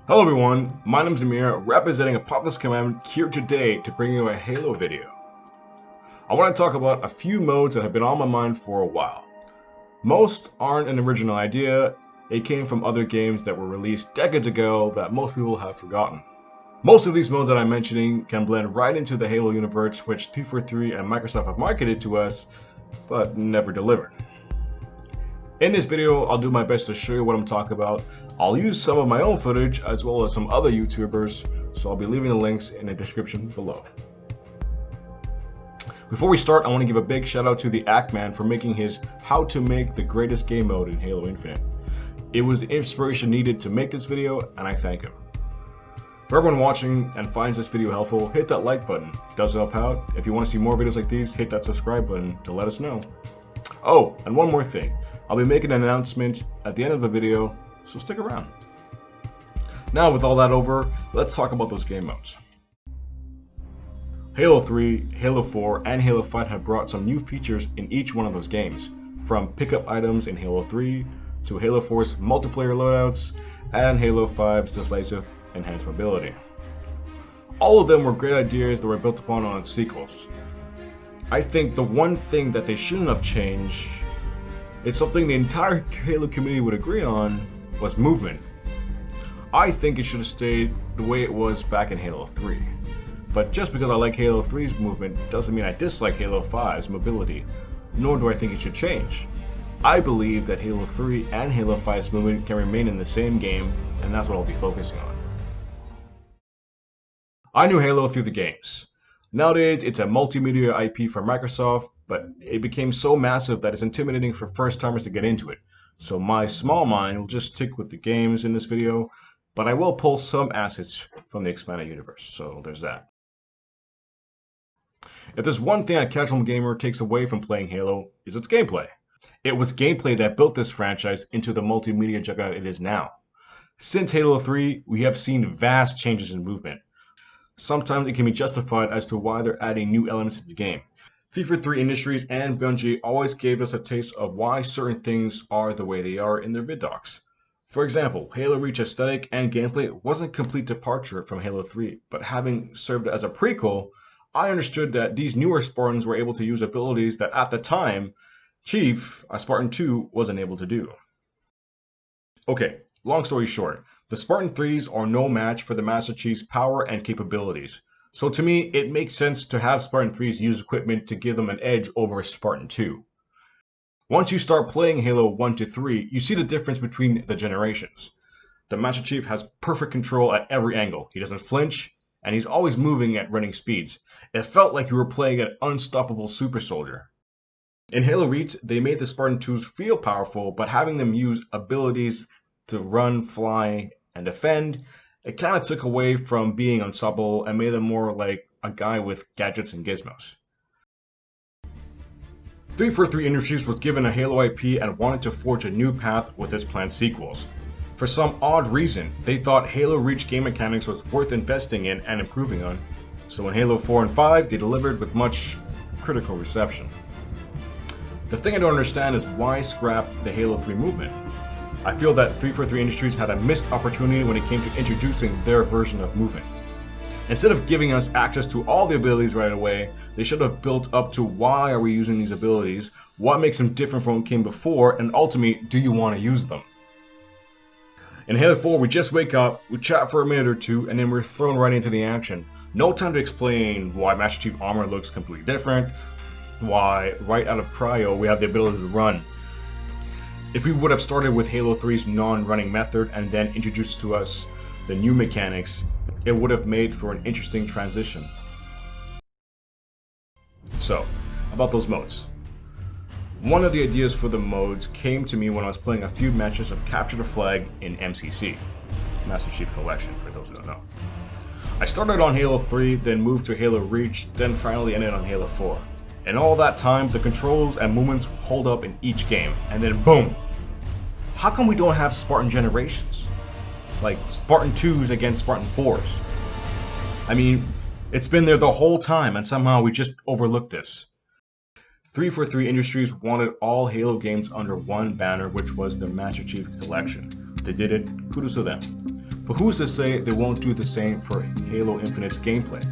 Hello everyone, my name is Amir, representing Apophis Command here today to bring you a Halo video. I want to talk about a few modes that have been on my mind for a while. Most aren't an original idea, they came from other games that were released decades ago that most people have forgotten. Most of these modes that I'm mentioning can blend right into the Halo universe, which 343 and Microsoft have marketed to us, but never delivered. In this video, I'll do my best to show you what I'm talking about. I'll use some of my own footage as well as some other YouTubers, so I'll be leaving the links in the description below. Before we start, I want to give a big shout out to the Actman for making his How to Make the Greatest Game mode in Halo Infinite. It was the inspiration needed to make this video, and I thank him. For everyone watching and finds this video helpful, hit that like button. It does help out. If you want to see more videos like these, hit that subscribe button to let us know. Oh, and one more thing. I'll be making an announcement at the end of the video, so stick around. Now with all that over, let's talk about those game modes. Halo 3, Halo 4, and Halo 5 have brought some new features in each one of those games, from pickup items in Halo 3, to Halo 4's multiplayer loadouts, and Halo 5's decisive enhanced mobility. All of them were great ideas that were built upon on its sequels. I think the one thing that they shouldn't have changed, it's something the entire Halo community would agree on, was movement. I think it should have stayed the way it was back in Halo 3. But just because I like Halo 3's movement doesn't mean I dislike Halo 5's mobility, nor do I think it should change. I believe that Halo 3 and Halo 5's movement can remain in the same game, and that's what I'll be focusing on. I knew Halo through the games. Nowadays, it's a multimedia IP from Microsoft, but it became so massive that it's intimidating for first-timers to get into it. So my small mind will just stick with the games in this video, but I will pull some assets from the expanded universe, so there's that. If there's one thing a casual gamer takes away from playing Halo, is its gameplay. It was gameplay that built this franchise into the multimedia juggernaut it is now. Since Halo 3, we have seen vast changes in movement. Sometimes it can be justified as to why they're adding new elements to the game. 343 Industries and Bungie always gave us a taste of why certain things are the way they are in their vid docs. For example, Halo Reach aesthetic and gameplay wasn't a complete departure from Halo 3, but having served as a prequel, I understood that these newer Spartans were able to use abilities that at the time, Chief, a Spartan 2, wasn't able to do. Okay, long story short, the Spartan 3s are no match for the Master Chief's power and capabilities. So to me, it makes sense to have Spartan 3s use equipment to give them an edge over Spartan 2. Once you start playing Halo 1 to 3, you see the difference between the generations. The Master Chief has perfect control at every angle. He doesn't flinch, and he's always moving at running speeds. It felt like you were playing an unstoppable super soldier. In Halo Reach, they made the Spartan 2s feel powerful, but having them use abilities to run, fly, and defend, it kind of took away from being unstoppable and made him more like a guy with gadgets and gizmos. 343 Industries was given a Halo IP and wanted to forge a new path with its planned sequels. For some odd reason, they thought Halo Reach game mechanics was worth investing in and improving on, so in Halo 4 and 5 they delivered with much critical reception. The thing I don't understand is why scrap the Halo 3 movement. I feel that 343 Industries had a missed opportunity when it came to introducing their version of movement. Instead of giving us access to all the abilities right away, they should have built up to why are we using these abilities, what makes them different from what came before, and ultimately, do you want to use them? In Halo 4, we just wake up, we chat for a minute or two, and then we're thrown right into the action. No time to explain why Master Chief armor looks completely different, why right out of cryo we have the ability to run. If we would have started with Halo 3's non-running method and then introduced to us the new mechanics, it would have made for an interesting transition. So, about those modes. One of the ideas for the modes came to me when I was playing a few matches of Capture the Flag in MCC, Master Chief Collection for those who don't know. I started on Halo 3, then moved to Halo Reach, then finally ended on Halo 4. And all that time, the controls and movements hold up in each game, and then boom! How come we don't have Spartan generations? Like Spartan 2s against Spartan 4s? I mean, it's been there the whole time, and somehow we just overlooked this. 343 Industries wanted all Halo games under one banner, which was the Master Chief Collection. They did it, kudos to them. but who's to say they won't do the same for Halo Infinite's gameplay?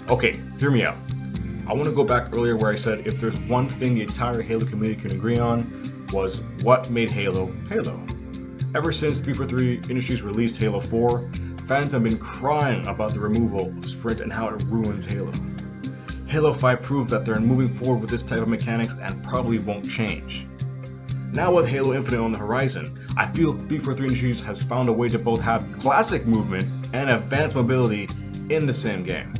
Okay, hear me out. I want to go back earlier where I said if there's one thing the entire Halo community can agree on was what made Halo Halo. Ever since 343 Industries released Halo 4, fans have been crying about the removal of Sprint and how it ruins Halo. Halo 5 proved that they're moving forward with this type of mechanics and probably won't change. Now with Halo Infinite on the horizon, I feel 343 Industries has found a way to both have classic movement and advanced mobility in the same game.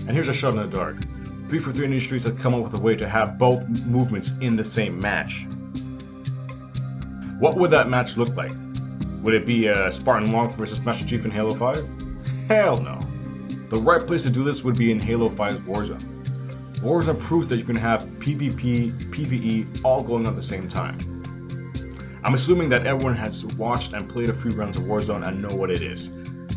And here's a shot in the dark. 343 Industries has come up with a way to have both movements in the same match. What would that match look like? Would it be a Spartan Launch versus Master Chief in Halo 5? Hell no. The right place to do this would be in Halo 5's Warzone. Warzone proves that you can have PvP, PvE all going on at the same time. I'm assuming that everyone has watched and played a few rounds of Warzone and know what it is.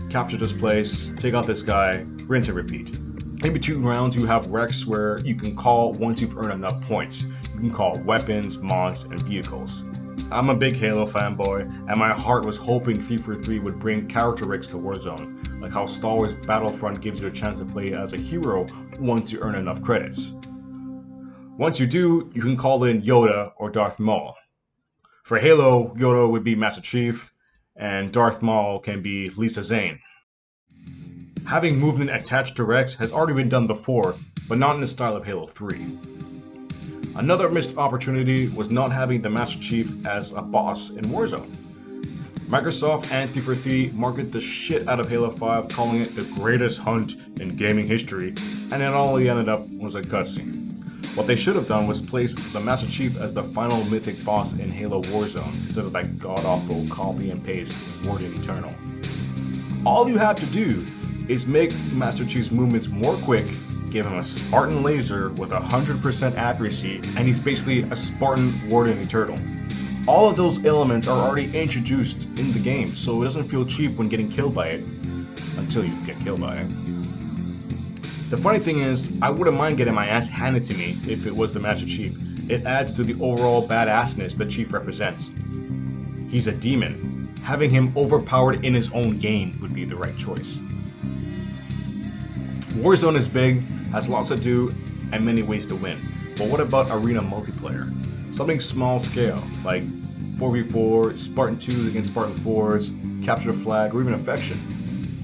Capture this place, take out this guy, rinse and repeat. In between rounds you have wrecks where you can call once you've earned enough points. You can call weapons, mods, and vehicles. I'm a big Halo fanboy, and my heart was hoping 343 would bring character rigs to Warzone, like how Star Wars Battlefront gives you a chance to play as a hero once you earn enough credits. Once you do, you can call in Yoda or Darth Maul. For Halo, Yoda would be Master Chief, and Darth Maul can be Lisa Zane. Having movement attached to Rex has already been done before, but not in the style of Halo 3. Another missed opportunity was not having the Master Chief as a boss in Warzone. Microsoft and 343 marketed the shit out of Halo 5, calling it the greatest hunt in gaming history, and it only ended up was a cutscene. What they should have done was place the Master Chief as the final mythic boss in Halo Warzone, instead of that god-awful copy and paste Warden Eternal. All you have to do is make Master Chief's movements more quick, give him a Spartan laser with 100% accuracy, and he's basically a Spartan Warden Eternal. All of those elements are already introduced in the game, so it doesn't feel cheap when getting killed by it, until you get killed by it. The funny thing is, I wouldn't mind getting my ass handed to me if it was the Master Chief. It adds to the overall badassness the Chief represents. He's a demon. Having him overpowered in his own game would be the right choice. Warzone is big, has lots to do, and many ways to win. But what about arena multiplayer? Something small scale, like 4v4, Spartan 2s against Spartan 4s, Capture the Flag, or even Affection.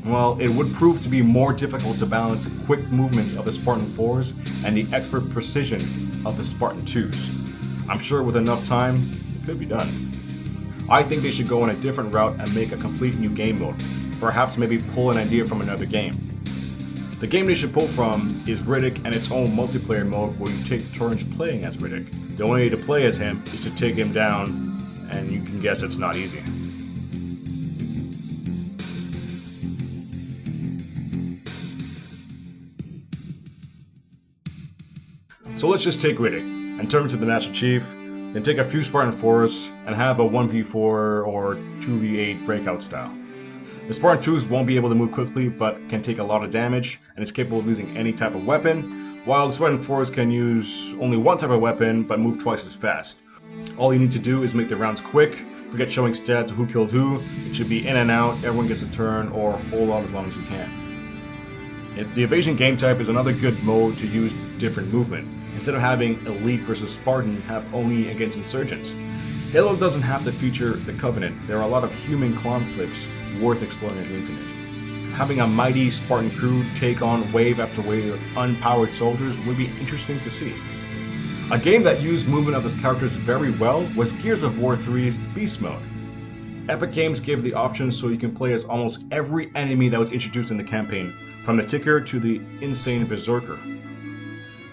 Well, it would prove to be more difficult to balance quick movements of the Spartan 4s and the expert precision of the Spartan 2s. I'm sure with enough time, it could be done. I think they should go on a different route and make a complete new game mode. Perhaps maybe pull an idea from another game. The game they should pull from is Riddick and its own multiplayer mode where you take turns playing as Riddick. The only way to play as him is to take him down, and you can guess it's not easy. So let's just take Riddick and turn him to the Master Chief, then take a few Spartan 4s and have a 1v4 or 2v8 breakout style. The Spartan 2s won't be able to move quickly, but can take a lot of damage and is capable of using any type of weapon, while the Spartan 4s can use only one type of weapon, but move twice as fast. All you need to do is make the rounds quick, forget showing stats of who killed who, it should be in and out, everyone gets a turn, or hold on as long as you can. The Evasion game type is another good mode to use different movement. Instead of having Elite versus Spartan, have Oni against Insurgents. Halo doesn't have to feature the Covenant. There are a lot of human conflicts worth exploring in Infinite. Having a mighty Spartan crew take on wave after wave of unpowered soldiers would be interesting to see. A game that used movement of its characters very well was Gears of War 3's Beast Mode. Epic Games gave the option so you can play as almost every enemy that was introduced in the campaign, from the Ticker to the insane Berserker.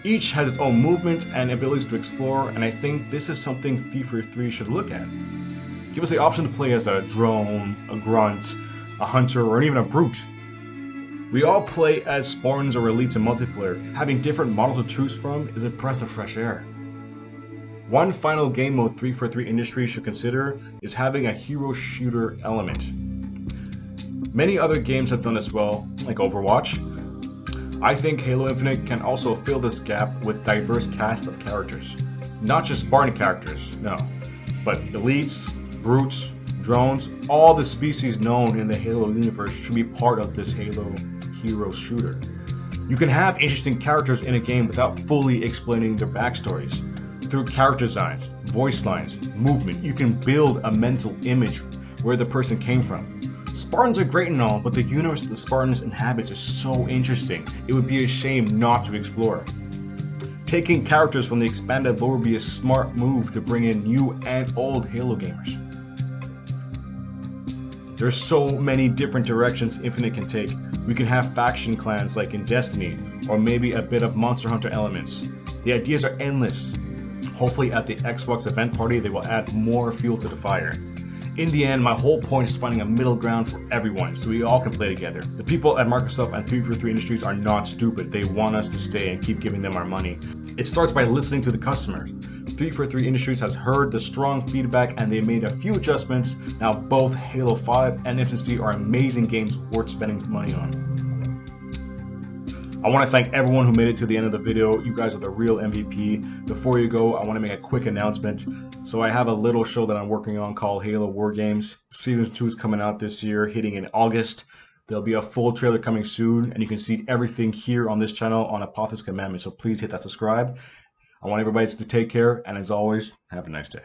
Each has its own movements and abilities to explore, and I think this is something 343 should look at. Give us the option to play as a drone, a grunt, a hunter, or even a brute. We all play as Spartans or elites in multiplayer. Having different models to choose from is a breath of fresh air. One final game mode 343 Industries should consider is having a hero shooter element. Many other games have done this well, like Overwatch. I think Halo Infinite can also fill this gap with diverse cast of characters. Not just Spartan characters, no, but elites, brutes, drones, all the species known in the Halo universe should be part of this Halo hero shooter. You can have interesting characters in a game without fully explaining their backstories. Through character designs, voice lines, movement, you can build a mental image where the person came from. Spartans are great and all, but the universe that the Spartans inhabit is so interesting, it would be a shame not to explore. Taking characters from the expanded lore would be a smart move to bring in new and old Halo gamers. There's so many different directions Infinite can take. We can have faction clans like in Destiny, or maybe a bit of Monster Hunter elements. The ideas are endless. Hopefully at the Xbox event party they will add more fuel to the fire. In the end, my whole point is finding a middle ground for everyone so we all can play together. The people at Microsoft and 343 Industries are not stupid. They want us to stay and keep giving them our money. It starts by listening to the customers. 343 Industries has heard the strong feedback and they made a few adjustments. Now both Halo 5 and Infinite are amazing games worth spending money on. I want to thank everyone who made it to the end of the video. You guys are the real MVP. Before you go, I want to make a quick announcement. So I have a little show that I'm working on called Halo War Games. Season 2 is coming out this year, hitting in August. There'll be a full trailer coming soon, and you can see everything here on this channel on Apothis Commandment. So please hit that subscribe. I want everybody to take care, and as always, have a nice day.